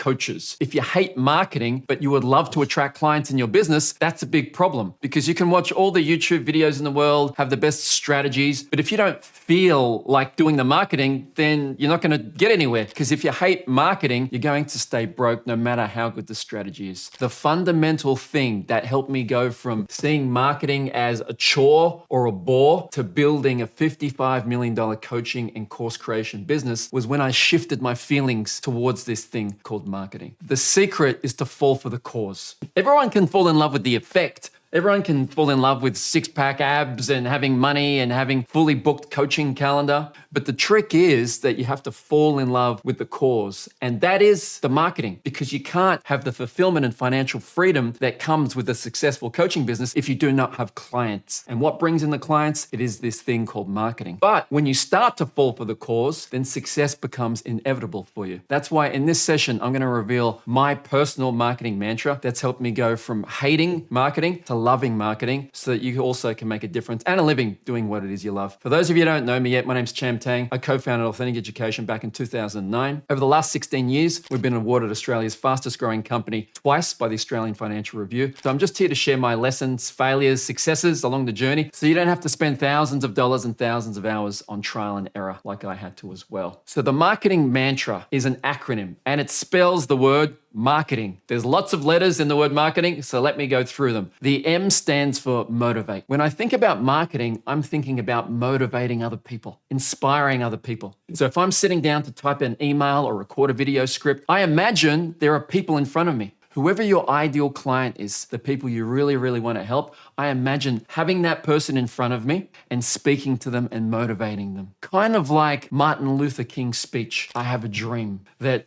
coaches. If you hate marketing, but you would love to attract clients in your business, that's a big problem because you can watch all the YouTube videos in the world, have the best strategies, but if you don't feel like doing the marketing, then you're not going to get anywhere, because if you hate marketing, you're going to stay broke no matter how good the strategy is. The fundamental thing that helped me go from seeing marketing as a chore or a bore to building a $55 million coaching and course creation business was when I shifted my feelings towards this thing called marketing. The secret is to fall for the cause. Everyone can fall in love with the effect. Everyone can fall in love with six-pack abs and having money and having fully booked coaching calendar. But the trick is that you have to fall in love with the cause. And that is the marketing, because you can't have the fulfillment and financial freedom that comes with a successful coaching business if you do not have clients. And what brings in the clients? It is this thing called marketing. But when you start to fall for the cause, then success becomes inevitable for you. That's why in this session, I'm going to reveal my personal marketing mantra that's helped me go from hating marketing to loving marketing, so that you also can make a difference and a living doing what it is you love. For those of you who don't know me yet, my name's Cham. I co-founded Authentic Education back in 2009. Over the last 16 years, we've been awarded Australia's fastest growing company twice by the Australian Financial Review. So I'm just here to share my lessons, failures, successes along the journey, so you don't have to spend thousands of dollars and thousands of hours on trial and error like I had to as well. So the marketing mantra is an acronym, and it spells the word marketing. There's lots of letters in the word marketing, so let me go through them. The M stands for motivate. When I think about marketing, I'm thinking about motivating other people, inspiring other people. So if I'm sitting down to type an email or record a video script, I imagine there are people in front of me. Whoever your ideal client is, the people you really, really want to help, I imagine having that person in front of me and speaking to them and motivating them. Kind of like Martin Luther King's speech, I have a dream that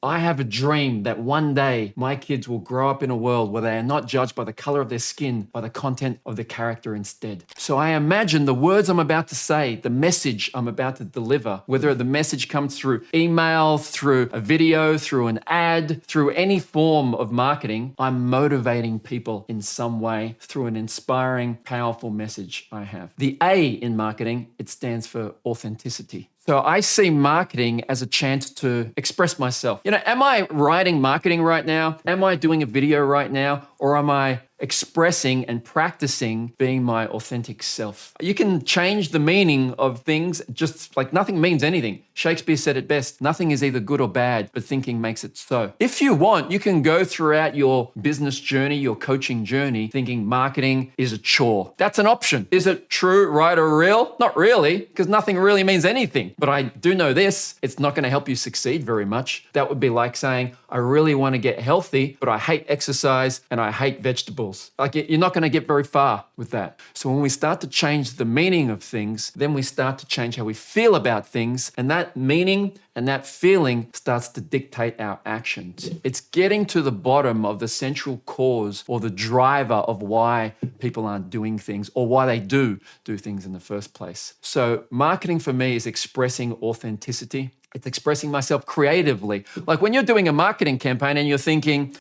one day my kids will grow up in a world where they are not judged by the color of their skin, by the content of their character instead. So I imagine the words I'm about to say, the message I'm about to deliver, whether the message comes through email, through a video, through an ad, through any form of marketing, I'm motivating people in some way through an inspiring, powerful message I have. The A in marketing, it stands for authenticity. So I see marketing as a chance to express myself. Am I writing marketing right now? Am I doing a video right now? Or am I expressing and practicing being my authentic self? You can change the meaning of things, just like nothing means anything. Shakespeare said it best, nothing is either good or bad, but thinking makes it so. If you want, you can go throughout your business journey, your coaching journey, thinking marketing is a chore. That's an option. Is it true, right, or real? Not really, because nothing really means anything. But I do know this, it's not going to help you succeed very much. That would be like saying, I really want to get healthy, but I hate exercise and I hate vegetables. Like, you're not going to get very far with that. So when we start to change the meaning of things, then we start to change how we feel about things, and that meaning and that feeling starts to dictate our actions. It's getting to the bottom of the central cause or the driver of why people aren't doing things or why they do things in the first place. So marketing for me is expressing authenticity. It's expressing myself creatively. Like when you're doing a marketing campaign and you're thinking,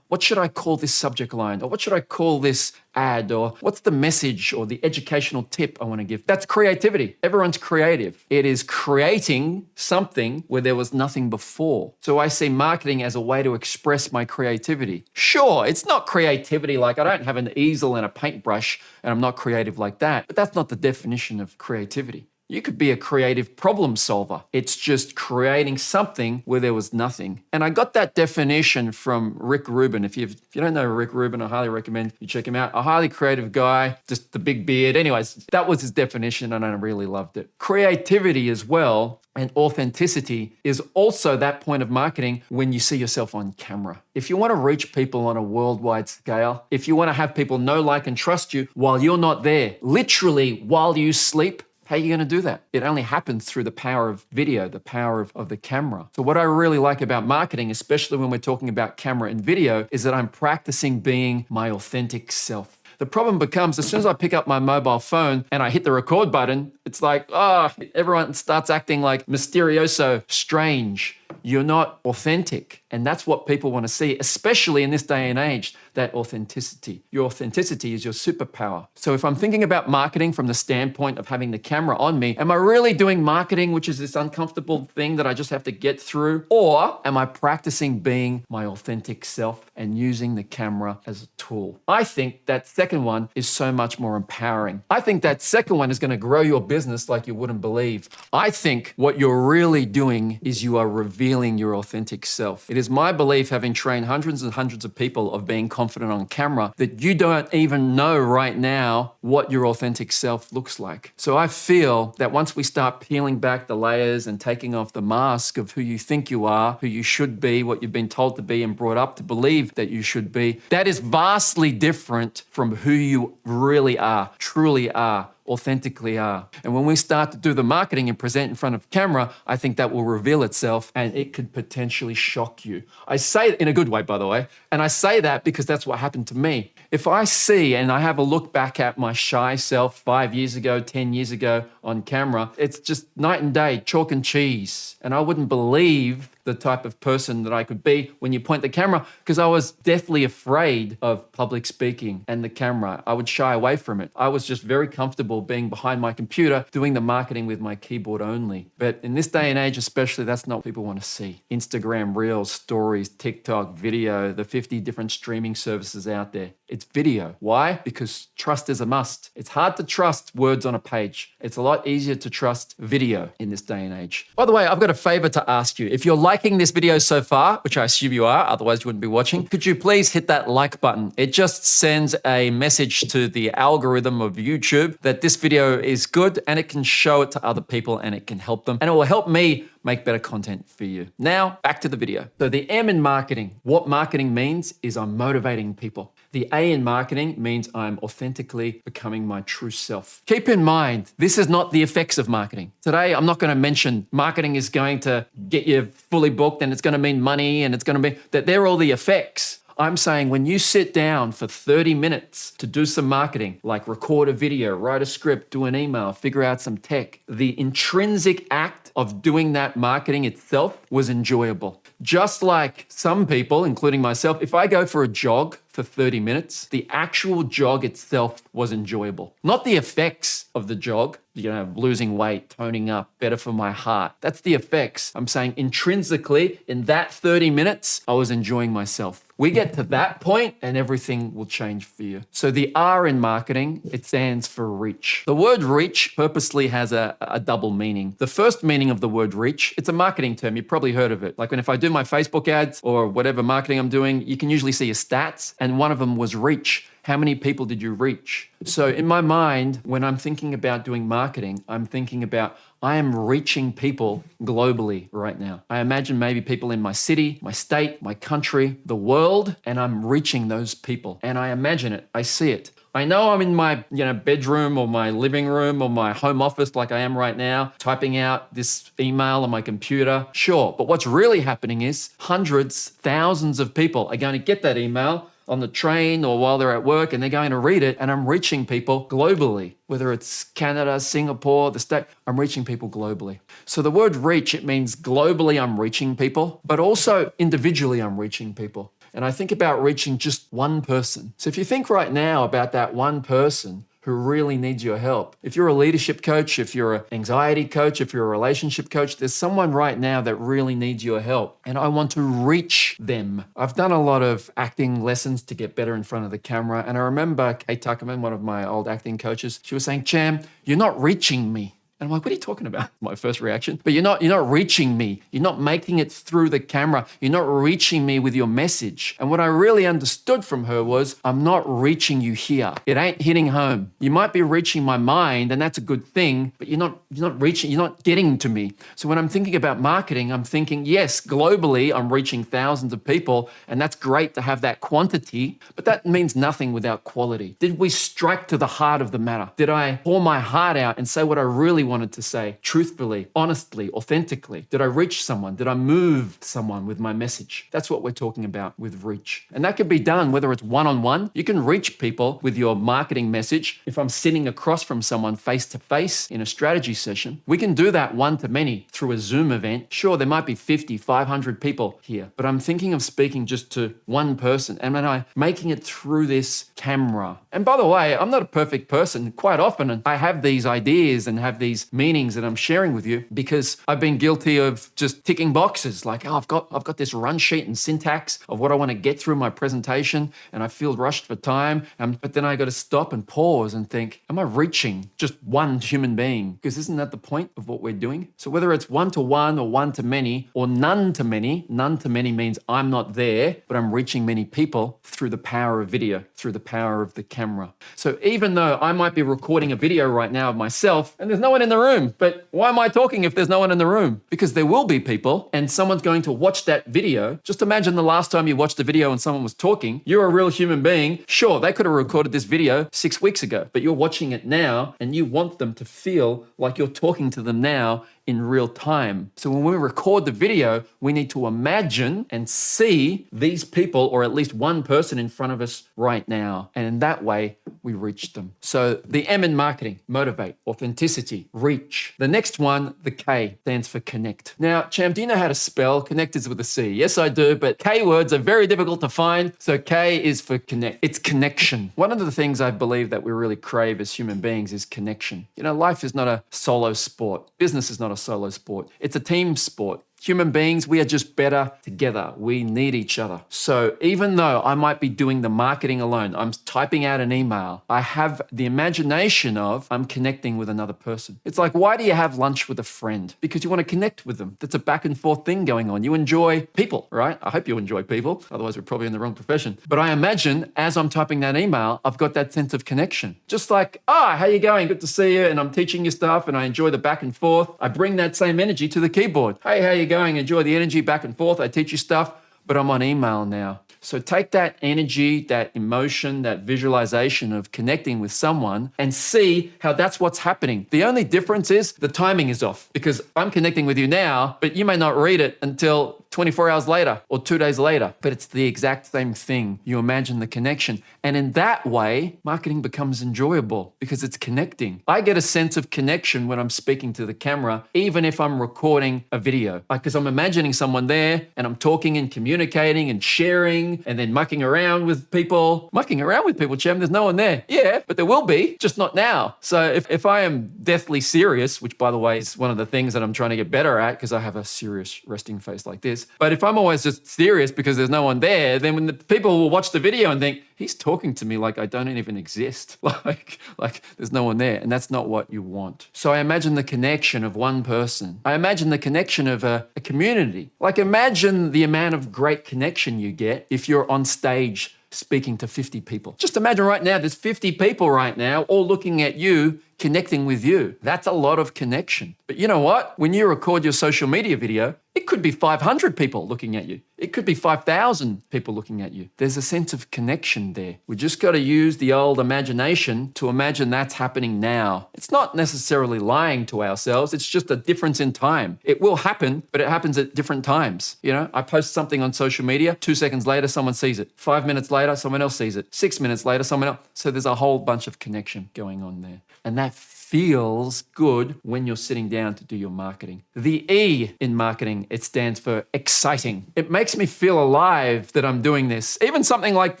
what should I call this subject line? Or what should I call this ad? Or what's the message or the educational tip I want to give? That's creativity. Everyone's creative. It is creating something where there was nothing before. So I see marketing as a way to express my creativity. Sure, it's not creativity like I don't have an easel and a paintbrush and I'm not creative like that, but that's not the definition of creativity. You could be a creative problem solver. It's just creating something where there was nothing. And I got that definition from Rick Rubin. If you don't know Rick Rubin, I highly recommend you check him out. A highly creative guy, just the big beard. Anyways, that was his definition and I really loved it. Creativity as well and authenticity is also that point of marketing when you see yourself on camera. If you want to reach people on a worldwide scale, if you want to have people know, like, and trust you while you're not there, literally while you sleep, how are you going to do that? It only happens through the power of video, the power of the camera. So what I really like about marketing, especially when we're talking about camera and video, is that I'm practicing being my authentic self. The problem becomes as soon as I pick up my mobile phone and I hit the record button, it's like, everyone starts acting like mysterioso, strange. you're not authentic. And that's what people want to see, especially in this day and age, that authenticity. Your authenticity is your superpower. So if I'm thinking about marketing from the standpoint of having the camera on me, am I really doing marketing, which is this uncomfortable thing that I just have to get through? Or am I practicing being my authentic self and using the camera as a tool? I think that second one is so much more empowering. I think that second one is going to grow your business like you wouldn't believe. I think what you're really doing is you are revealing your authentic self. It is my belief, having trained hundreds and hundreds of people of being confident on camera, that you don't even know right now what your authentic self looks like. So I feel that once we start peeling back the layers and taking off the mask of who you think you are, who you should be, what you've been told to be and brought up to believe that you should be, that is vastly different from who you really are, truly are, authentically are. And when we start to do the marketing and present in front of camera, I think that will reveal itself and it could potentially shock you. I say it in a good way, by the way. And I say that because that's what happened to me. If I see and I have a look back at my shy self 5 years ago, 10 years ago on camera, it's just night and day, chalk and cheese. And I wouldn't believe the type of person that I could be when you point the camera, because I was deathly afraid of public speaking and the camera. I would shy away from it. I was just very comfortable being behind my computer, doing the marketing with my keyboard only. But in this day and age especially, that's not what people want to see. Instagram, Reels, Stories, TikTok, video, the 50 different streaming services out there. It's video. Why? Because trust is a must. It's hard to trust words on a page. It's a lot easier to trust video in this day and age. By the way, I've got a favor to ask you. If you're liking this video so far, which I assume you are, otherwise you wouldn't be watching, could you please hit that like button? It just sends a message to the algorithm of YouTube that this video is good and it can show it to other people and it can help them. And it will help me make better content for you. Now, back to the video. So the M in marketing, what marketing means is I'm motivating people. The A in marketing means I'm authentically becoming my true self. Keep in mind, this is not the effects of marketing. Today, I'm not going to mention marketing is going to get you fully booked and it's going to mean money and it's going to be that they're all the effects. I'm saying when you sit down for 30 minutes to do some marketing, like record a video, write a script, do an email, figure out some tech, the intrinsic act of doing that marketing itself was enjoyable. Just like some people, including myself, if I go for a jog for 30 minutes, the actual jog itself was enjoyable. Not the effects of the jog, losing weight, toning up, better for my heart. That's the effects. I'm saying intrinsically, in that 30 minutes, I was enjoying myself. We get to that point and everything will change for you. So the R in marketing, it stands for reach. The word reach purposely has a double meaning. The first meaning of the word reach, it's a marketing term. You've probably heard of it. Like if I do my Facebook ads or whatever marketing I'm doing, you can usually see your stats. And one of them was reach. How many people did you reach? So in my mind, when I'm thinking about doing marketing, I'm thinking about I am reaching people globally right now. I imagine maybe people in my city, my state, my country, the world, and I'm reaching those people. And I imagine it. I see it. I know I'm in my bedroom or my living room or my home office like I am right now, typing out this email on my computer. Sure, but what's really happening is hundreds, thousands of people are going to get that email on the train or while they're at work and they're going to read it, and I'm reaching people globally. Whether it's Canada, Singapore, the state, I'm reaching people globally. So the word reach, it means globally I'm reaching people, but also individually I'm reaching people. And I think about reaching just one person. So if you think right now about that one person who really needs your help. If you're a leadership coach, if you're an anxiety coach, if you're a relationship coach, there's someone right now that really needs your help. And I want to reach them. I've done a lot of acting lessons to get better in front of the camera. And I remember Kate Tuckerman, one of my old acting coaches, she was saying, Cham, you're not reaching me. And I'm like, what are you talking about? My first reaction. But you're not reaching me. You're not making it through the camera. You're not reaching me with your message. And what I really understood from her was, I'm not reaching you here. It ain't hitting home. You might be reaching my mind, and that's a good thing, but you're not reaching, you're not getting to me. So when I'm thinking about marketing, I'm thinking, yes, globally, I'm reaching thousands of people, and that's great to have that quantity, but that means nothing without quality. Did we strike to the heart of the matter? Did I pour my heart out and say what I really want wanted to say truthfully, honestly, authentically? Did I reach someone? Did I move someone with my message? That's what we're talking about with reach. And that could be done whether it's one-on-one. You can reach people with your marketing message. If I'm sitting across from someone face-to-face in a strategy session, we can do that one-to-many through a Zoom event. Sure, there might be 50, 500 people here, but I'm thinking of speaking just to one person and then I'm making it through this camera. And by the way, I'm not a perfect person. Quite often I have these ideas and have these meanings that I'm sharing with you because I've been guilty of just ticking boxes like, oh, I've got this run sheet and syntax of what I want to get through my presentation and I feel rushed for time. But then I got to stop and pause and think, am I reaching just one human being? Because isn't that the point of what we're doing? So whether it's one-to-one or one-to-many or none-to-many means I'm not there, but I'm reaching many people through the power of video, through the power of the camera. So even though I might be recording a video right now of myself and there's no one in the room, but why am I talking if there's no one in the room? Because there will be people and someone's going to watch that video. Just imagine the last time you watched a video and someone was talking. You're a real human being. Sure, they could have recorded this video 6 weeks ago, but you're watching it now and you want them to feel like you're talking to them now in real time. So when we record the video, we need to imagine and see these people, or at least one person in front of us right now. And in that way, we reach them. So the M in marketing: motivate, authenticity, reach. The next one, the K, stands for connect. Now, Cham, do you know how to spell? Connect is with a C. Yes, I do, but K words are very difficult to find. So K is for connect. It's connection. One of the things I believe that we really crave as human beings is connection. You know, life is not a solo sport. Business is not a solo sport. It's a team sport. Human beings, we are just better together. We need each other. So even though I might be doing the marketing alone, I'm typing out an email, I have the imagination of I'm connecting with another person. It's like, why do you have lunch with a friend? Because you want to connect with them. That's a back and forth thing going on. You enjoy people, right? I hope you enjoy people. Otherwise, we're probably in the wrong profession. But I imagine as I'm typing that email, I've got that sense of connection. Just like, how you going? Good to see you. And I'm teaching you stuff and I enjoy the back and forth. I bring that same energy to the keyboard. Hey, how you going? Enjoy the energy back and forth. I teach you stuff, but I'm on email now. So take that energy, that emotion, that visualization of connecting with someone and see how that's what's happening. The only difference is the timing is off because I'm connecting with you now, but you may not read it until 24 hours later or 2 days later, but it's the exact same thing. You imagine the connection. And in that way, marketing becomes enjoyable because it's connecting. I get a sense of connection when I'm speaking to the camera, even if I'm recording a video, because I'm imagining someone there and I'm talking and communicating and sharing and then mucking around with people. Mucking around with people, Cham, there's no one there. Yeah, but there will be, just not now. So if I am deathly serious, which by the way is one of the things that I'm trying to get better at because I have a serious resting face like this, but if I'm always just serious because there's no one there, then when the people will watch the video and think, he's talking to me like I don't even exist. Like there's no one there. And that's not what you want. So I imagine the connection of one person. I imagine the connection of a community. Like imagine the amount of great connection you get if you're on stage speaking to 50 people. Just imagine right now, there's 50 people right now all looking at you, connecting with you. That's a lot of connection. But you know what? When you record your social media video, it could be 500 people looking at you. It could be 5,000 people looking at you. There's a sense of connection there. We just got to use the old imagination to imagine that's happening now. It's not necessarily lying to ourselves. It's just a difference in time. It will happen, but it happens at different times. You know, I post something on social media, 2 seconds later, someone sees it. 5 minutes later, someone else sees it. 6 minutes later, someone else. So there's a whole bunch of connection going on there. And that feels good when you're sitting down to do your marketing. The E in marketing, it stands for exciting. It makes me feel alive that I'm doing this. Even something like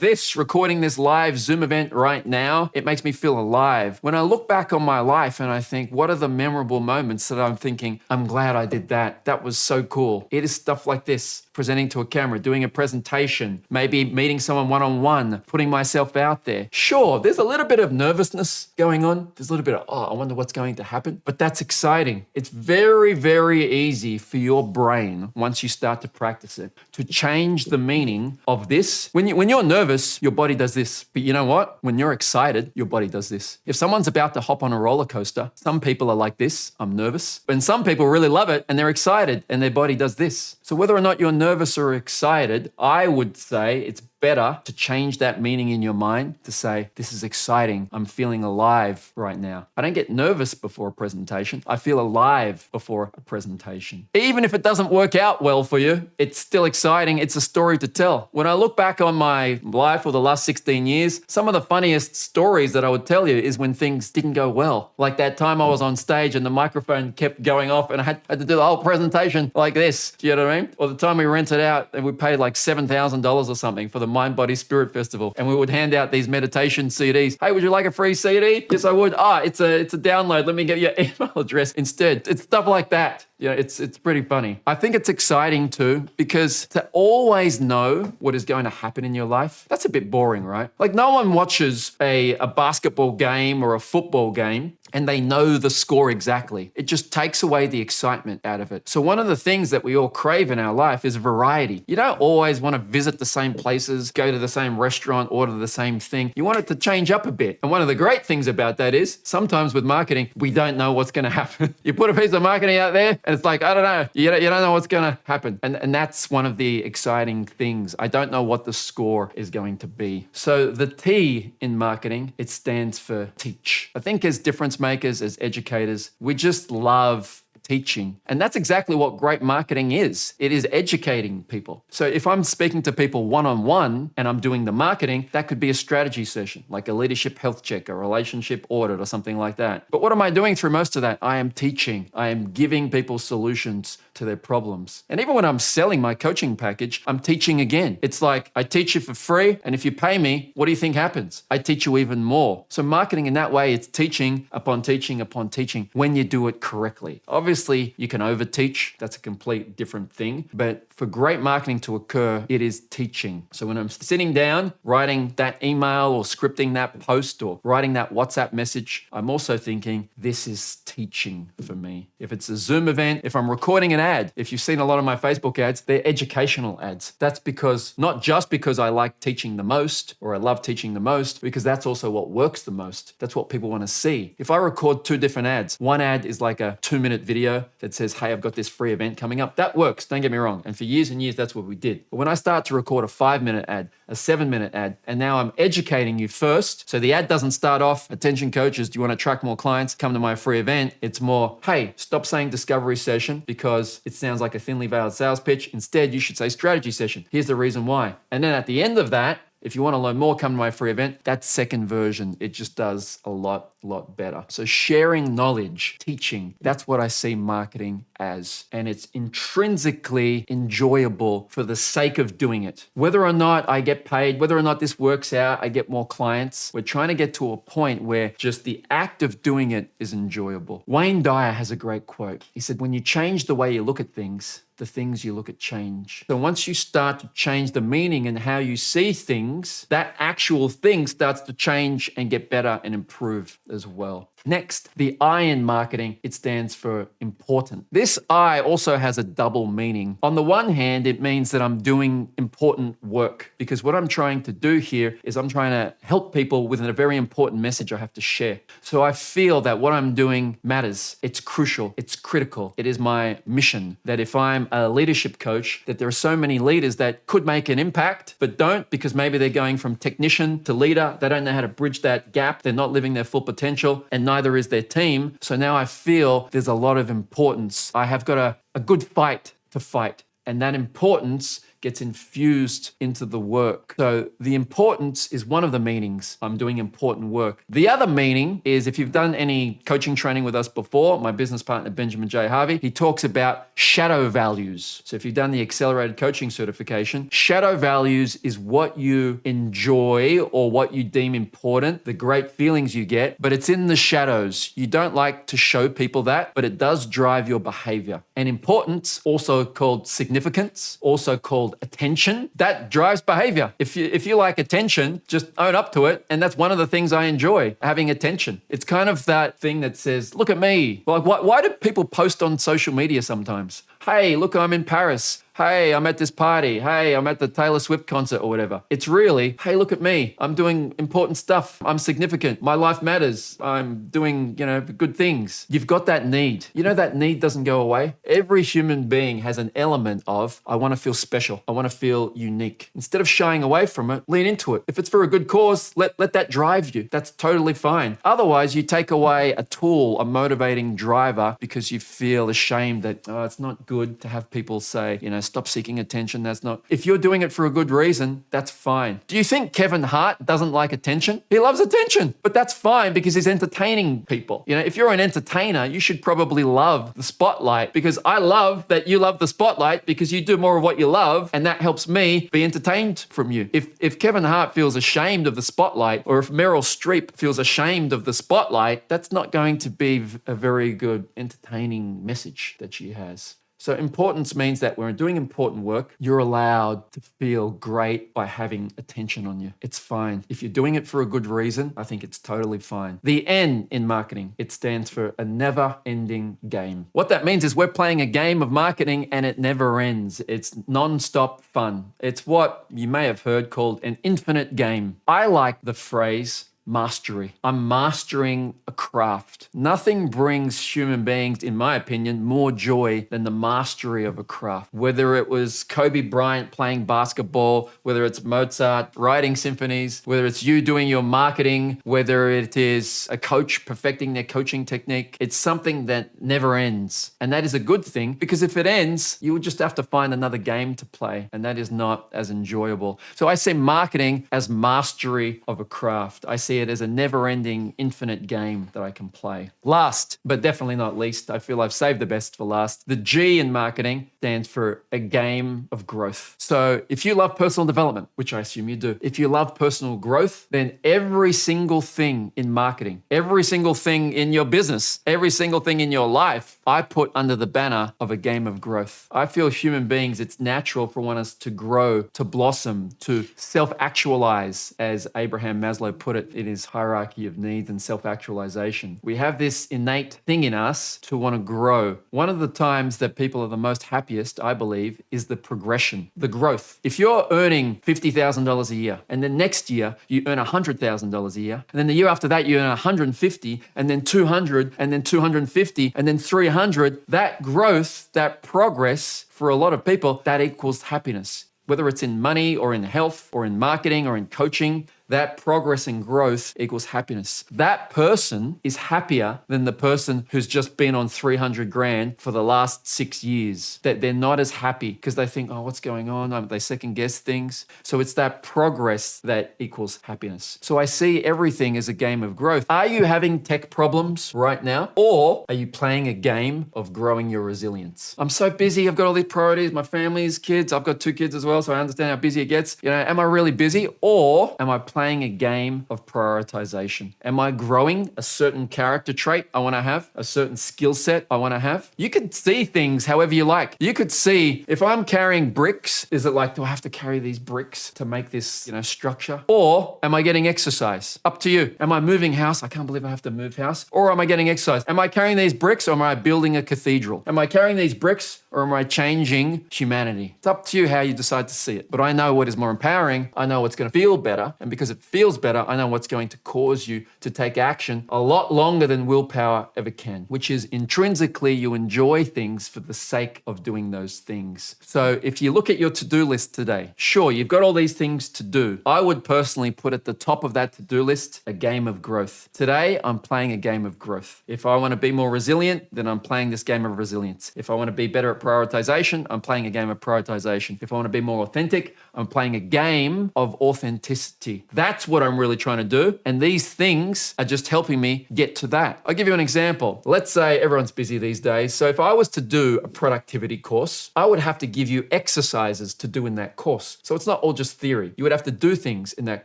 this, recording this live Zoom event right now, it makes me feel alive. When I look back on my life and I think, what are the memorable moments that I'm thinking, I'm glad I did that. That was so cool. It is stuff like this. Presenting to a camera, doing a presentation, maybe meeting someone one-on-one, putting myself out there. Sure, there's a little bit of nervousness going on. There's a little bit of, I wonder what's going to happen. But that's exciting. It's very, very easy for your brain, once you start to practice it, to change the meaning of this. When you're nervous, your body does this. But you know what? When you're excited, your body does this. If someone's about to hop on a roller coaster, some people are like this, I'm nervous. And some people really love it and they're excited and their body does this. So whether or not you're nervous or excited, I would say it's better to change that meaning in your mind to say, this is exciting. I'm feeling alive right now. I don't get nervous before a presentation. I feel alive before a presentation. Even if it doesn't work out well for you, it's still exciting. It's a story to tell. When I look back on my life for the last 16 years, some of the funniest stories that I would tell you is when things didn't go well. Like that time I was on stage and the microphone kept going off and I had to do the whole presentation like this. Do you know what I mean? Or the time we rented out and we paid like $7,000 or something for the Mind, Body, Spirit Festival. And we would hand out these meditation CDs. Hey, would you like a free CD? Yes, I would. It's a download. Let me get your email address instead. It's stuff like that. You know, it's pretty funny. I think it's exciting too, because to always know what is going to happen in your life, that's a bit boring, right? Like no one watches a basketball game or a football game and they know the score exactly. It just takes away the excitement out of it. So one of the things that we all crave in our life is variety. You don't always want to visit the same places, go to the same restaurant, order the same thing. You want it to change up a bit. And one of the great things about that is sometimes with marketing, we don't know what's going to happen. You put a piece of marketing out there and it's like, I don't know. You don't know what's going to happen. And that's one of the exciting things. I don't know what the score is going to be. So the T in marketing, it stands for teach. I think as difference makers, as educators, we just love teaching. And that's exactly what great marketing is. It is educating people. So if I'm speaking to people one-on-one and I'm doing the marketing, that could be a strategy session, like a leadership health check, a relationship audit or something like that. But what am I doing through most of that? I am teaching. I am giving people solutions to their problems. And even when I'm selling my coaching package, I'm teaching again. It's like I teach you for free, and if you pay me, what do you think happens? I teach you even more. So marketing in that way, it's teaching upon teaching upon teaching when you do it correctly. Obviously, you can over-teach. That's a complete different thing. But for great marketing to occur, it is teaching. So when I'm sitting down, writing that email or scripting that post or writing that WhatsApp message, I'm also thinking, this is teaching for me. If it's a Zoom event, if I'm recording an ad, if you've seen a lot of my Facebook ads, they're educational ads. That's because, not just because I like teaching the most or I love teaching the most, because that's also what works the most. That's what people want to see. If I record two different ads, one ad is like a 2-minute video that says, hey, I've got this free event coming up. That works, don't get me wrong. And for years and years, that's what we did. But when I start to record a 5-minute ad, a 7-minute ad, and now I'm educating you first, so the ad doesn't start off, attention coaches, do you want to attract more clients? Come to my free event. It's more, hey, stop saying discovery session because it sounds like a thinly veiled sales pitch. Instead, you should say strategy session. Here's the reason why. And then at the end of that, if you want to learn more, come to my free event. That second version, it just does a lot better. So sharing knowledge, teaching, that's what I see marketing as. And it's intrinsically enjoyable for the sake of doing it. Whether or not I get paid, whether or not this works out, I get more clients, we're trying to get to a point where just the act of doing it is enjoyable. Wayne Dyer has a great quote. He said, when you change the way you look at things, the things you look at change. So once you start to change the meaning and how you see things, that actual thing starts to change and get better and improve as well. Next, the I in marketing, it stands for important. This I also has a double meaning. On the one hand, it means that I'm doing important work because what I'm trying to do here is I'm trying to help people with a very important message I have to share. So I feel that what I'm doing matters. It's crucial. It's critical. It is my mission that if I'm a leadership coach, that there are so many leaders that could make an impact, but don't because maybe they're going from technician to leader. They don't know how to bridge that gap. They're not living their full potential and neither is their team. So now I feel there's a lot of importance. I have got a good fight to fight. And that importance gets infused into the work. So the importance is one of the meanings. I'm doing important work. The other meaning is if you've done any coaching training with us before, my business partner, Benjamin J. Harvey, he talks about shadow values. So if you've done the accelerated coaching certification, shadow values is what you enjoy or what you deem important, the great feelings you get, but it's in the shadows. You don't like to show people that, but it does drive your behavior. And importance, also called significance, also called attention, that drives behavior. If you like attention, just own up to it. And that's one of the things I enjoy, having attention. It's kind of that thing that says, look at me. Like, why do people post on social media sometimes? Hey, look, I'm in Paris. hey, I'm at this party. Hey, I'm at the Taylor Swift concert or whatever. It's really, hey, look at me. I'm doing important stuff. I'm significant. My life matters. I'm doing, good things. You've got that need. That need doesn't go away. Every human being has an element of, I want to feel special. I want to feel unique. Instead of shying away from it, lean into it. If it's for a good cause, let that drive you. That's totally fine. Otherwise, you take away a tool, a motivating driver, because you feel ashamed that, it's not good to have people say, stop seeking attention. That's not, if you're doing it for a good reason, that's fine. Do you think Kevin Hart doesn't like attention? He loves attention, but that's fine because he's entertaining people. If you're an entertainer, you should probably love the spotlight, because I love that you love the spotlight because you do more of what you love, and that helps me be entertained from you. If Kevin Hart feels ashamed of the spotlight, or if Meryl Streep feels ashamed of the spotlight, that's not going to be a very good entertaining message that she has. So importance means that when we're doing important work, you're allowed to feel great by having attention on you. It's fine. If you're doing it for a good reason, I think it's totally fine. The N in marketing, it stands for a never-ending game. What that means is we're playing a game of marketing and it never ends. It's non-stop fun. It's what you may have heard called an infinite game. I like the phrase mastery. I'm mastering a craft. Nothing brings human beings, in my opinion, more joy than the mastery of a craft. Whether it was Kobe Bryant playing basketball, whether it's Mozart writing symphonies, whether it's you doing your marketing, whether it is a coach perfecting their coaching technique, it's something that never ends. And that is a good thing, because if it ends, you would just have to find another game to play, and that is not as enjoyable. So I see marketing as mastery of a craft. I see it as a never-ending, infinite game that I can play. Last, but definitely not least, I feel I've saved the best for last. The G in marketing stands for a game of growth. So if you love personal development, which I assume you do, if you love personal growth, then every single thing in marketing, every single thing in your business, every single thing in your life, I put under the banner of a game of growth. I feel human beings, it's natural for one us to grow, to blossom, to self-actualize, as Abraham Maslow put it in his hierarchy of needs and self-actualization. We have this innate thing in us to want to grow. One of the times that people are the most happiest, I believe, is the progression, the growth. If you're earning $50,000 a year, and then next year you earn $100,000 a year, and then the year after that you earn 150, and then 200, and then 250, and then 300, that growth, that progress, for a lot of people, that equals happiness. Whether it's in money or in health or in marketing or in coaching, that progress and growth equals happiness. That person is happier than the person who's just been on 300 grand for the last 6 years. That they're not as happy because they think, oh, what's going on? They second guess things. So it's that progress that equals happiness. So I see everything as a game of growth. Are you having tech problems right now? Or are you playing a game of growing your resilience? I'm so busy. I've got all these priorities, my family's kids. I've got 2 kids as well, so I understand how busy it gets. Am I really busy? Or am I playing a game of prioritization? Am I growing a certain character trait I want to have, a certain skill set I want to have? You could see things however you like. You could see if I'm carrying bricks, is it like, do I have to carry these bricks to make this, structure? Or am I getting exercise? Up to you. Am I moving house? I can't believe I have to move house. Or am I getting exercise? Am I carrying these bricks or am I building a cathedral? Am I carrying these bricks or am I changing humanity? It's up to you how you decide to see it. But I know what is more empowering. I know what's going to feel better. And because it feels better, I know what's going to cause you to take action a lot longer than willpower ever can, which is intrinsically you enjoy things for the sake of doing those things. So if you look at your to-do list today, sure, you've got all these things to do. I would personally put at the top of that to-do list a game of growth. Today, I'm playing a game of growth. If I want to be more resilient, then I'm playing this game of resilience. If I want to be better at prioritization, I'm playing a game of prioritization. If I want to be more authentic, I'm playing a game of authenticity. That's what I'm really trying to do. And these things are just helping me get to that. I'll give you an example. Let's say everyone's busy these days. So if I was to do a productivity course, I would have to give you exercises to do in that course. So it's not all just theory. You would have to do things in that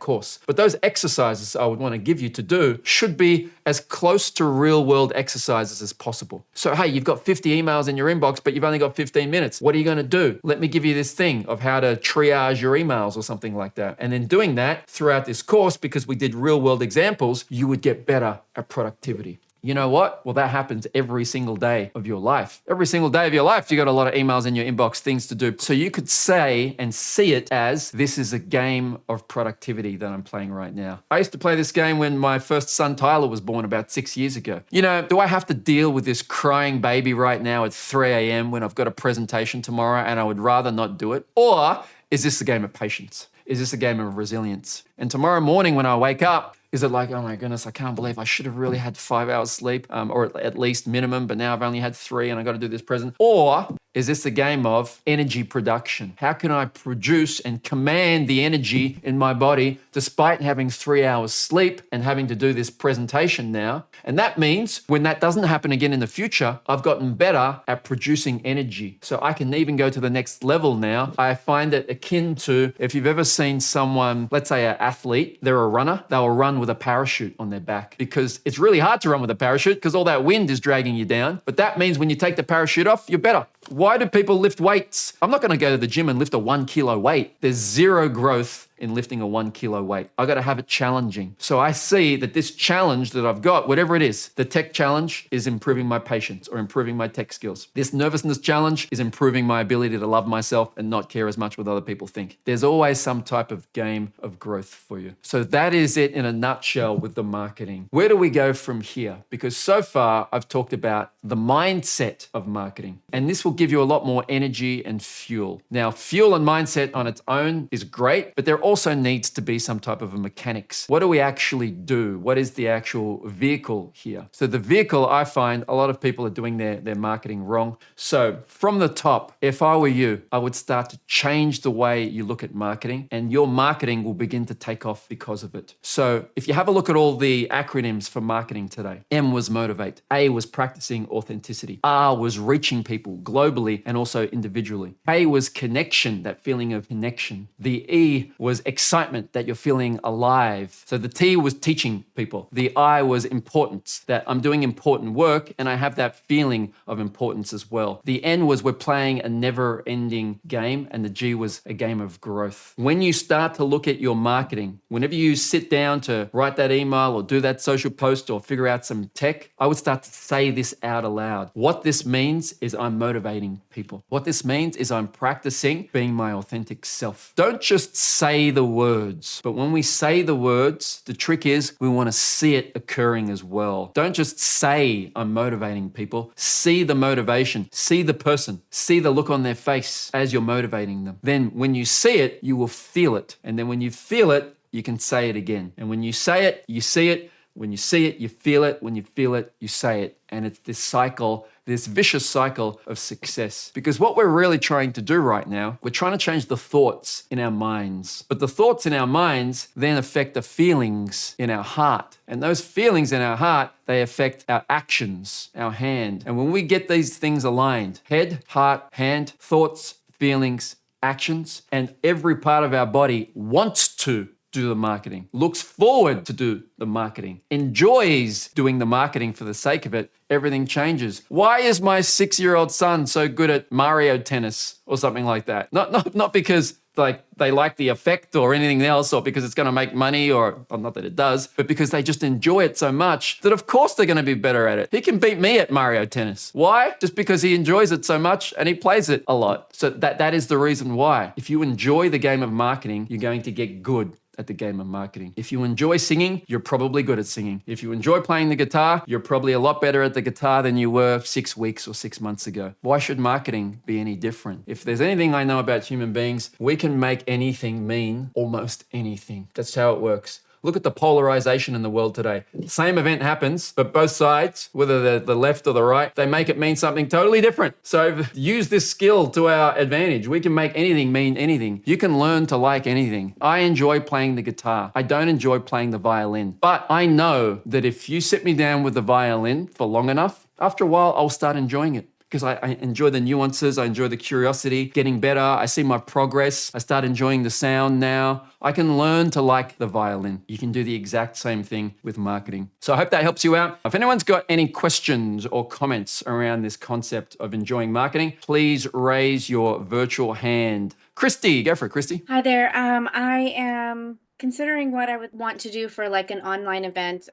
course. But those exercises I would want to give you to do should be as close to real world exercises as possible. So, hey, you've got 50 emails in your inbox, but you've only got 15 minutes. What are you going to do? Let me give you this thing of how to triage your emails or something like that. And then doing that throughout this course, because we did real world examples, you would get better at productivity. You know what? Well, that happens every single day of your life. Every single day of your life, you got a lot of emails in your inbox, things to do. So you could say and see it as, this is a game of productivity that I'm playing right now. I used to play this game when my first son, Tyler, was born about 6 years ago. You know, do I have to deal with this crying baby right now at 3 a.m. when I've got a presentation tomorrow and I would rather not do it? Or is this a game of patience? Is this a game of resilience? And tomorrow morning when I wake up, is it like, oh my goodness, I can't believe I should have really had 5 hours sleep, or at least minimum, but now I've only had 3 and I got to do this present? Or is this a game of energy production? How can I produce and command the energy in my body despite having 3 hours sleep and having to do this presentation now? And that means when that doesn't happen again in the future, I've gotten better at producing energy. So I can even go to the next level now. I find it akin to, if you've ever seen someone, let's say an athlete, they're a runner, they'll run with a parachute on their back because it's really hard to run with a parachute because all that wind is dragging you down. But that means when you take the parachute off, you're better. Why do people lift weights? I'm not going to go to the gym and lift a 1 kilo weight. There's zero growth in lifting a 1 kilo weight. I got to have it challenging. So I see that this challenge that I've got, whatever it is, the tech challenge is improving my patience or improving my tech skills. This nervousness challenge is improving my ability to love myself and not care as much what other people think. There's always some type of game of growth for you. So that is it in a nutshell with the marketing. Where do we go from here? Because so far I've talked about the mindset of marketing, and this will give you a lot more energy and fuel. Now, fuel and mindset on its own is great, but there also needs to be some type of a mechanics. What do we actually do? What is the actual vehicle here? So the vehicle, I find a lot of people are doing their marketing wrong. So from the top, if I were you, I would start to change the way you look at marketing, and your marketing will begin to take off because of it. So if you have a look at all the acronyms for marketing today, M was motivate, A was practicing authenticity, R was reaching people globally and also individually, K was connection, that feeling of connection, the E was excitement, that you're feeling alive. So the T was teaching people, the I was importance, that I'm doing important work and I have that feeling of importance as well. The N was we're playing a never-ending game, and the G was a game of growth. When you start to look at your marketing, whenever you sit down to write that email or do that social post or figure out some tech, I would start to say this out aloud. What this means is I'm motivating people. What this means is I'm practicing being my authentic self. Don't just say the words, but when we say the words, the trick is we want to see it occurring as well. Don't just say I'm motivating people. See the motivation, see the person, see the look on their face as you're motivating them. Then when you see it, you will feel it. And then when you feel it, you can say it again. And when you say it, you see it. When you see it, you feel it. When you feel it, you say it. And it's this cycle, this vicious cycle of success. Because what we're really trying to do right now, we're trying to change the thoughts in our minds. But the thoughts in our minds then affect the feelings in our heart. And those feelings in our heart, they affect our actions, our hand. And when we get these things aligned, head, heart, hand, thoughts, feelings, actions, and every part of our body wants to do the marketing, looks forward to do the marketing, enjoys doing the marketing for the sake of it, everything changes. Why is my 6-year-old son so good at Mario tennis or something like that? Not because they like the effect or anything else, or because it's going to make money, or not that it does, but because they just enjoy it so much that of course they're going to be better at it. He can beat me at Mario tennis. Why? Just because he enjoys it so much and he plays it a lot. So that is the reason why. If you enjoy the game of marketing, you're going to get good at the game of marketing. If you enjoy singing, you're probably good at singing. If you enjoy playing the guitar, you're probably a lot better at the guitar than you were 6 weeks or 6 months ago. Why should marketing be any different? If there's anything I know about human beings, we can make anything mean almost anything. That's how it works. Look at the polarization in the world today. Same event happens, but both sides, whether the left or the right, they make it mean something totally different. So use this skill to our advantage. We can make anything mean anything. You can learn to like anything. I enjoy playing the guitar. I don't enjoy playing the violin. But I know that if you sit me down with the violin for long enough, after a while, I'll start enjoying it. Because I enjoy the nuances, I enjoy the curiosity, getting better, I see my progress, I start enjoying the sound now. I can learn to like the violin. You can do the exact same thing with marketing. So I hope that helps you out. If anyone's got any questions or comments around this concept of enjoying marketing, please raise your virtual hand. Christy, go for it, Christy. Hi there. I am Considering what I would want to do for like an online event,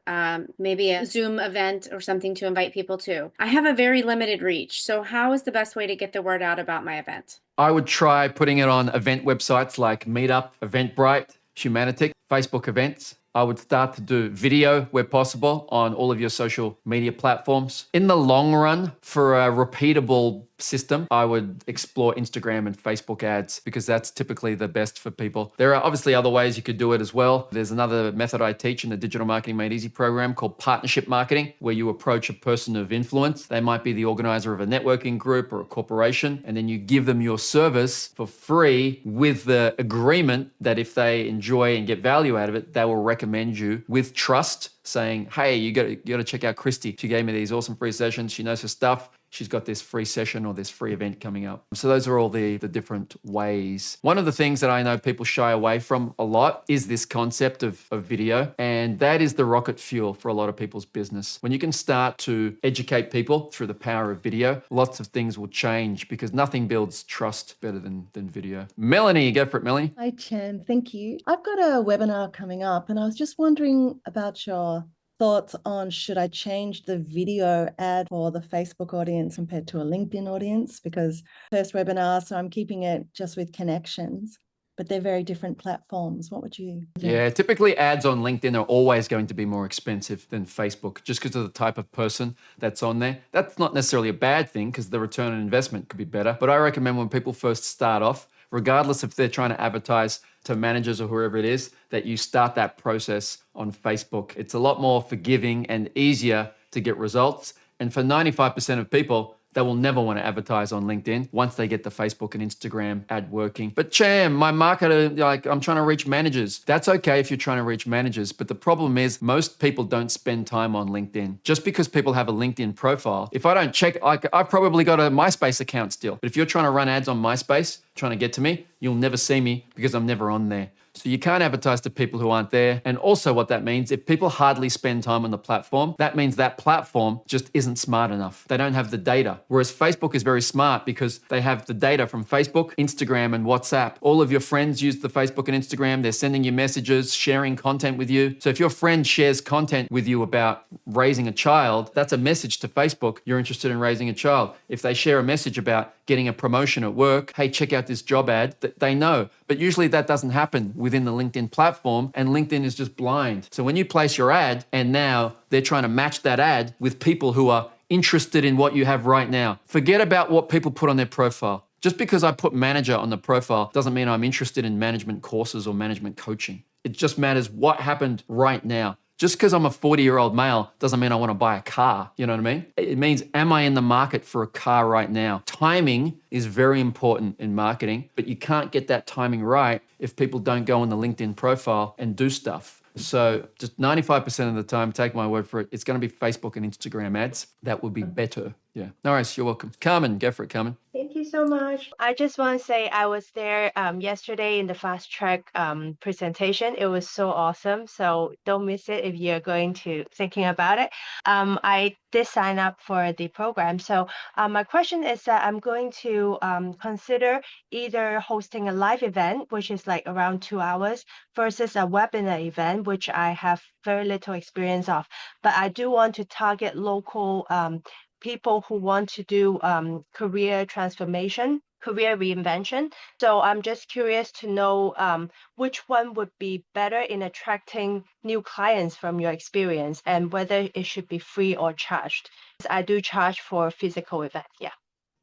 maybe a Zoom event or something to invite people to, I have a very limited reach. So how is the best way to get the word out about my event? I would try putting it on event websites like Meetup, Eventbrite, Humanitic, Facebook events. I would start to do video where possible on all of your social media platforms. In the long run, for a repeatable system, I would explore Instagram and Facebook ads because that's typically the best for people. There are obviously other ways you could do it as well. There's another method I teach in the Digital Marketing Made Easy program called partnership marketing, where you approach a person of influence. They might be the organizer of a networking group or a corporation, and then you give them your service for free with the agreement that if they enjoy and get value out of it, they will recommend you with trust, saying, hey, you got to check out Christy. She gave me these awesome free sessions. She knows her stuff. She's got this free session or this free event coming up. So those are all the different ways. One of the things that I know people shy away from a lot is this concept of video. And that is the rocket fuel for a lot of people's business. When you can start to educate people through the power of video, lots of things will change because nothing builds trust better than video. Melanie, go for it, Melanie. Hi, Cham. Thank you. I've got a webinar coming up, and I was just wondering about your thoughts on should I change the video ad for the Facebook audience compared to a LinkedIn audience? Because first webinar, so I'm keeping it just with connections, but they're very different platforms. What would you suggest? Yeah, typically ads on LinkedIn are always going to be more expensive than Facebook just because of the type of person that's on there. That's not necessarily a bad thing because the return on investment could be better. But I recommend when people first start off, regardless if they're trying to advertise to managers or whoever it is, that you start that process on Facebook. It's a lot more forgiving and easier to get results. And for 95% of people, they will never want to advertise on LinkedIn once they get the Facebook and Instagram ad working. But Cham, my marketer, I'm trying to reach managers. That's okay if you're trying to reach managers. But the problem is most people don't spend time on LinkedIn. Just because people have a LinkedIn profile, if I don't check, I've probably got a MySpace account still. But if you're trying to run ads on MySpace, trying to get to me, you'll never see me because I'm never on there. So you can't advertise to people who aren't there. And also what that means, if people hardly spend time on the platform, that means that platform just isn't smart enough. They don't have the data. Whereas Facebook is very smart because they have the data from Facebook, Instagram, and WhatsApp. All of your friends use the Facebook and Instagram. They're sending you messages, sharing content with you. So if your friend shares content with you about raising a child, that's a message to Facebook. You're interested in raising a child. If they share a message about getting a promotion at work, hey, check out this job ad, they know. But usually that doesn't happen within the LinkedIn platform, and LinkedIn is just blind. So when you place your ad and now they're trying to match that ad with people who are interested in what you have right now, forget about what people put on their profile. Just because I put manager on the profile doesn't mean I'm interested in management courses or management coaching. It just matters what happened right now. Just because I'm a 40-year-old male doesn't mean I want to buy a car. You know what I mean? It means, am I in the market for a car right now? Timing is very important in marketing, but you can't get that timing right if people don't go on the LinkedIn profile and do stuff. So just 95% of the time, take my word for it, it's going to be Facebook and Instagram ads. That would be better. Yeah. No worries. You're welcome. Carmen, go for it, Carmen. Thank you so much. I just want to say I was there yesterday in the fast track presentation. It was so awesome. So don't miss it if you're going to thinking about it. I did sign up for the program. So my question is that I'm going to consider either hosting a live event, which is like around 2 hours, versus a webinar event, which I have very little experience of. But I do want to target local people who want to do career transformation, career reinvention. So I'm just curious to know which one would be better in attracting new clients from your experience and whether it should be free or charged. I do charge for physical events. Yeah.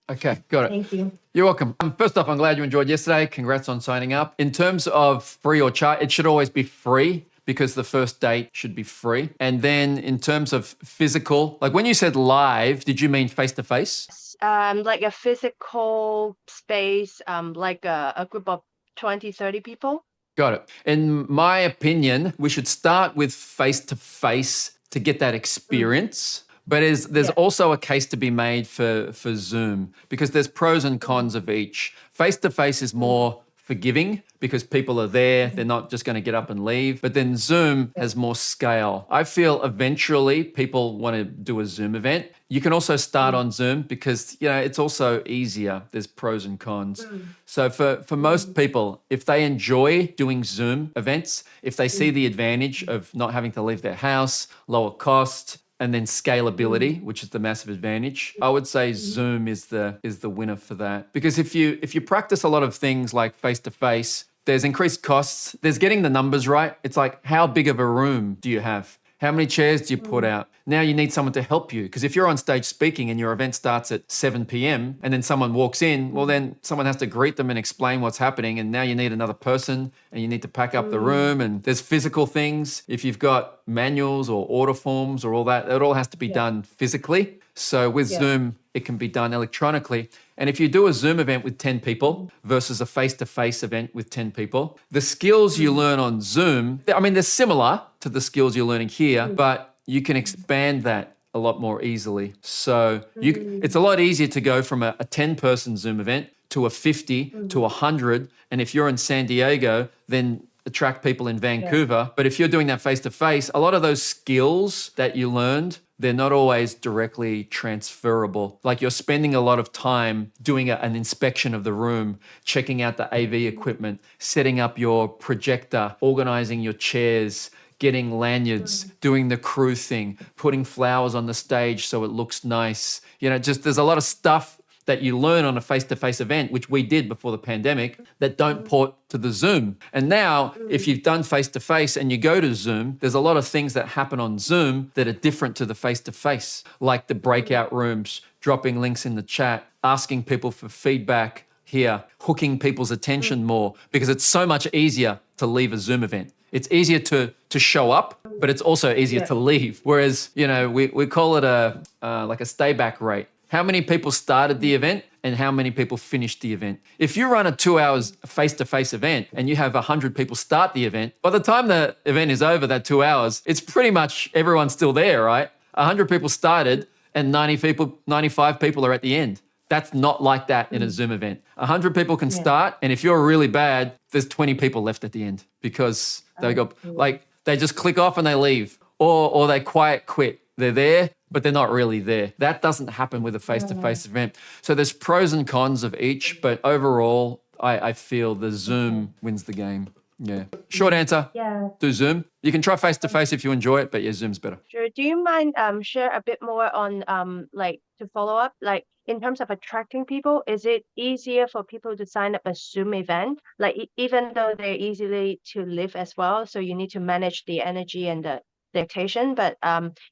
Okay, got it. Thank you. You're welcome. First off, I'm glad you enjoyed yesterday. Congrats on signing up. In terms of free or charge, it should always be free, because the first date should be free. And then in terms of physical, like when you said live, did you mean face-to-face? Like a physical space, like a group of 20, 30 people. Got it. In my opinion, we should start with face-to-face to get that experience. But there's also a case to be made for Zoom, because there's pros and cons of each. Face-to-face is more forgiving because people are there. They're not just going to get up and leave. But then Zoom has more scale. I feel eventually people want to do a Zoom event. You can also start on Zoom because, it's also easier. There's pros and cons. So for most people, if they enjoy doing Zoom events, if they see the advantage of not having to leave their house, lower cost, and then scalability, which is the massive advantage, I would say Zoom is the winner for that. Because if you practice a lot of things like face-to-face, there's increased costs. There's getting the numbers right. It's like, how big of a room do you have? How many chairs do you put out? Now you need someone to help you. Because if you're on stage speaking and your event starts at 7 p.m. and then someone walks in, well, then someone has to greet them and explain what's happening. And now you need another person and you need to pack up the room. And there's physical things. If you've got manuals or order forms or all that, it all has to be done physically. So with Zoom, it can be done electronically. And if you do a Zoom event with 10 people versus a face-to-face event with 10 people, the skills you learn on Zoom, they're similar to the skills you're learning here, but you can expand that a lot more easily. So it's a lot easier to go from a 10-person Zoom event to a 50 to 100. And if you're in San Diego, then attract people in Vancouver. But if you're doing that face-to-face, a lot of those skills that you learned, they're not always directly transferable. Like you're spending a lot of time doing an inspection of the room, checking out the AV equipment, setting up your projector, organizing your chairs, getting lanyards, doing the crew thing, putting flowers on the stage so it looks nice. There's a lot of stuff that you learn on a face-to-face event, which we did before the pandemic, that don't port to the Zoom. And now, if you've done face-to-face and you go to Zoom, there's a lot of things that happen on Zoom that are different to the face-to-face, like the breakout rooms, dropping links in the chat, asking people for feedback here, hooking people's attention more, because it's so much easier to leave a Zoom event. It's easier to show up, but it's also easier to leave. Whereas, we call it like a stay back rate. How many people started the event and how many people finished the event? If you run a 2 hours face-to-face event and you have 100 people start the event, by the time the event is over, that 2 hours, it's pretty much everyone's still there, right? 100 people started and 95 people are at the end. That's not like that in a Zoom event. 100 people can start, and if you're really bad, there's 20 people left at the end because they just click off and they leave, or they quiet quit. They're there, but they're not really there. That doesn't happen with a face-to-face event. So there's pros and cons of each, but overall, I feel the Zoom wins the game. Yeah. Short answer. Yeah. Do Zoom. You can try face-to-face if you enjoy it, but Zoom's better. Sure. Do you mind share a bit more on to follow up, like in terms of attracting people, is it easier for people to sign up a Zoom event? Like even though they're easily to live as well, so you need to manage the energy and the occasion, but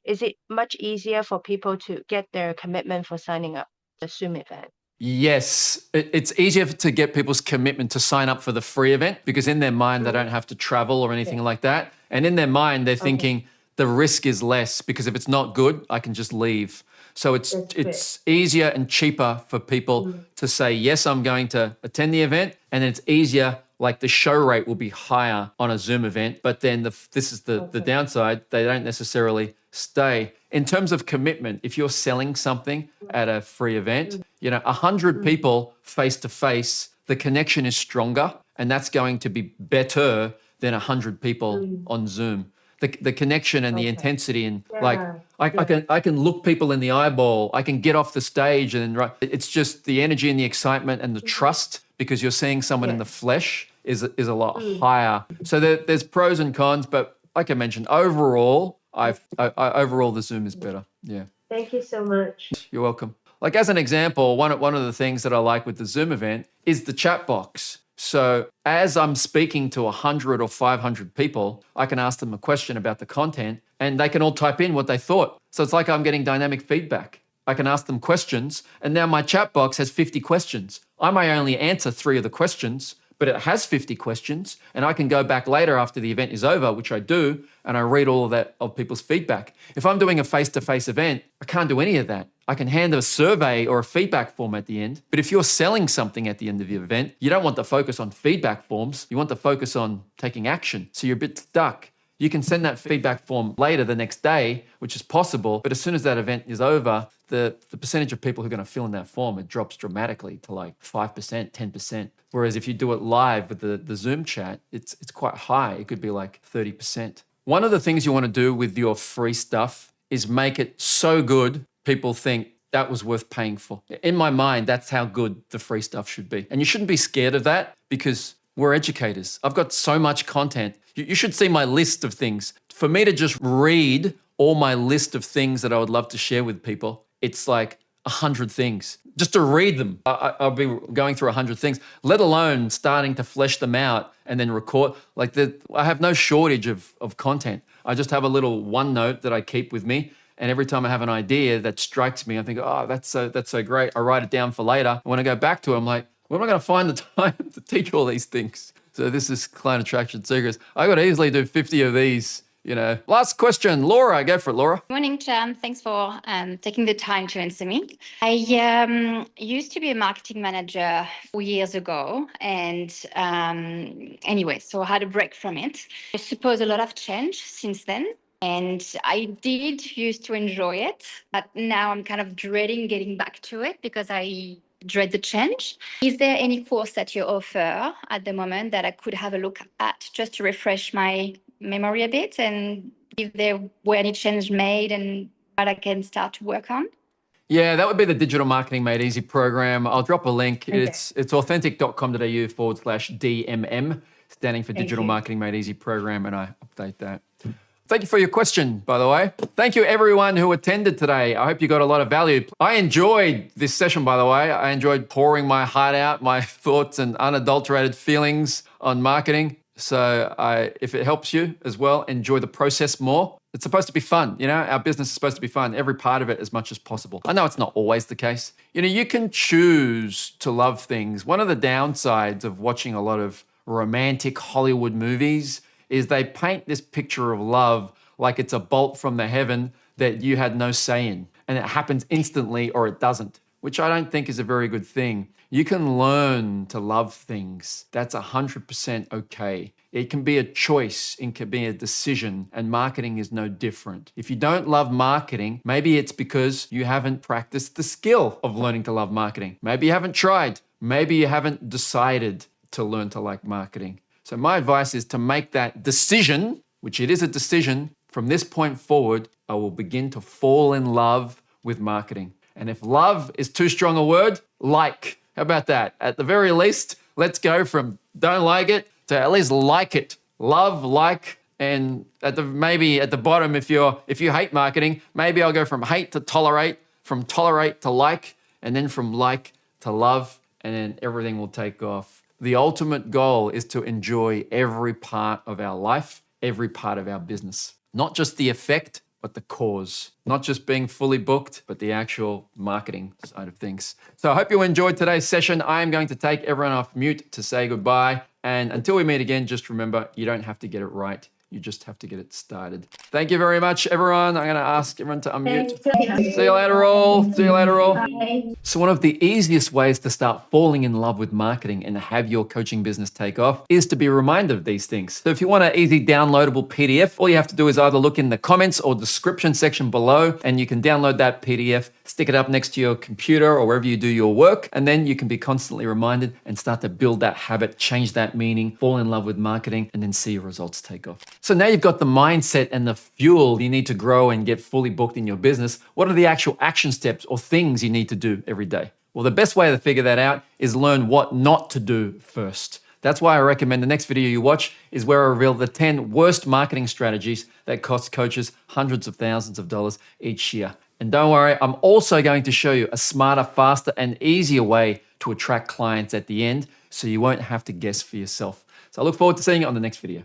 is it much easier for people to get their commitment for signing up the Zoom event? Yes, it's easier to get people's commitment to sign up for the free event because in their mind, they don't have to travel or anything like that. And in their mind, they're thinking the risk is less because if it's not good, I can just leave. So it's easier and cheaper for people to say, yes, I'm going to attend the event. And it's easier, like the show rate will be higher on a Zoom event. But then this is the downside, they don't necessarily stay. In terms of commitment, if you're selling something at a free event, 100 people face-to-face, the connection is stronger and that's going to be better than 100 people on Zoom. The connection and the intensity and I can look people in the eyeball. I can get off the stage and it's just the energy and the excitement and the trust because you're seeing someone in the flesh is a lot higher. So there's pros and cons, but like I mentioned, overall, overall the Zoom is better. Yeah. Thank you so much. You're welcome. Like as an example, one of the things that I like with the Zoom event is the chat box. So as I'm speaking to 100 or 500 people, I can ask them a question about the content and they can all type in what they thought. So it's like I'm getting dynamic feedback. I can ask them questions and now my chat box has 50 questions. I may only answer 3 of the questions, but it has 50 questions and I can go back later after the event is over, which I do, and I read all of people's feedback. If I'm doing a face-to-face event, I can't do any of that. I can hand a survey or a feedback form at the end. But if you're selling something at the end of your event, you don't want the focus on feedback forms. You want the focus on taking action. So you're a bit stuck. You can send that feedback form later the next day, which is possible. But as soon as that event is over, the percentage of people who are going to fill in that form, it drops dramatically to like 5%, 10%. Whereas if you do it live with the Zoom chat, it's quite high. It could be like 30%. One of the things you want to do with your free stuff is make it so good, people think that was worth paying for. In my mind, that's how good the free stuff should be. And you shouldn't be scared of that because we're educators. I've got so much content. You should see my list of things. For me to just read all my list of things that I would love to share with people, it's like 100 things. Just to read them, I'll be going through 100 things, let alone starting to flesh them out and then record. I have no shortage of content. I just have a little OneNote that I keep with me. And every time I have an idea that strikes me, I think, oh, that's so great. I write it down for later. And when I go back to it, I'm like, where am I going to find the time to teach all these things? So this is Client Attraction Secrets. I could easily do 50 of these, you know. Last question, Laura, go for it, Laura. Morning, Cham. Thanks for taking the time to answer me. I used to be a marketing manager 4 years ago. And anyway, so I had a break from it. I suppose a lot of change since then. And I did used to enjoy it, but now I'm kind of dreading getting back to it because I dread the change. Is there any course that you offer at the moment that I could have a look at just to refresh my memory a bit and if there were any changes made and what I can start to work on? Yeah, that would be the Digital Marketing Made Easy program. I'll drop a link. Okay. It's authentic.com.au/DMM, standing for Digital Marketing Made Easy program, and I update that. Thank you for your question, by the way. Thank you everyone who attended today. I hope you got a lot of value. I enjoyed this session, by the way. I enjoyed pouring my heart out, my thoughts and unadulterated feelings on marketing. So if it helps you as well, enjoy the process more. It's supposed to be fun. You know, our business is supposed to be fun, every part of it as much as possible. I know it's not always the case. You know, you can choose to love things. One of the downsides of watching a lot of romantic Hollywood movies is they paint this picture of love like it's a bolt from the heaven that you had no say in. And it happens instantly or it doesn't, which I don't think is a very good thing. You can learn to love things. That's 100% okay. It can be a choice, it can be a decision, and marketing is no different. If you don't love marketing, maybe it's because you haven't practiced the skill of learning to love marketing. Maybe you haven't tried. Maybe you haven't decided to learn to like marketing. So my advice is to make that decision, which it is a decision. From this point forward, I will begin to fall in love with marketing. And if love is too strong a word, like. How about that? At the very least, let's go from don't like it to at least like it. Love, like, and maybe at the bottom, if you hate marketing, maybe I'll go from hate to tolerate, from tolerate to like, and then from like to love, and then everything will take off. The ultimate goal is to enjoy every part of our life, every part of our business. Not just the effect, but the cause. Not just being fully booked, but the actual marketing side of things. So I hope you enjoyed today's session. I am going to take everyone off mute to say goodbye. And until we meet again, just remember, you don't have to get it right. You just have to get it started. Thank you very much, everyone. I'm going to ask everyone to unmute. See you later, all. See you later, all. Bye. So one of the easiest ways to start falling in love with marketing and have your coaching business take off is to be reminded of these things. So if you want an easy downloadable PDF, all you have to do is either look in the comments or description section below, and you can download that PDF, stick it up next to your computer or wherever you do your work, and then you can be constantly reminded and start to build that habit, change that meaning, fall in love with marketing, and then see your results take off. So now you've got the mindset and the fuel you need to grow and get fully booked in your business. What are the actual action steps or things you need to do every day? Well, the best way to figure that out is learn what not to do first. That's why I recommend the next video you watch is where I reveal the 10 worst marketing strategies that cost coaches hundreds of thousands of dollars each year. And don't worry, I'm also going to show you a smarter, faster, and easier way to attract clients at the end so you won't have to guess for yourself. So I look forward to seeing you on the next video.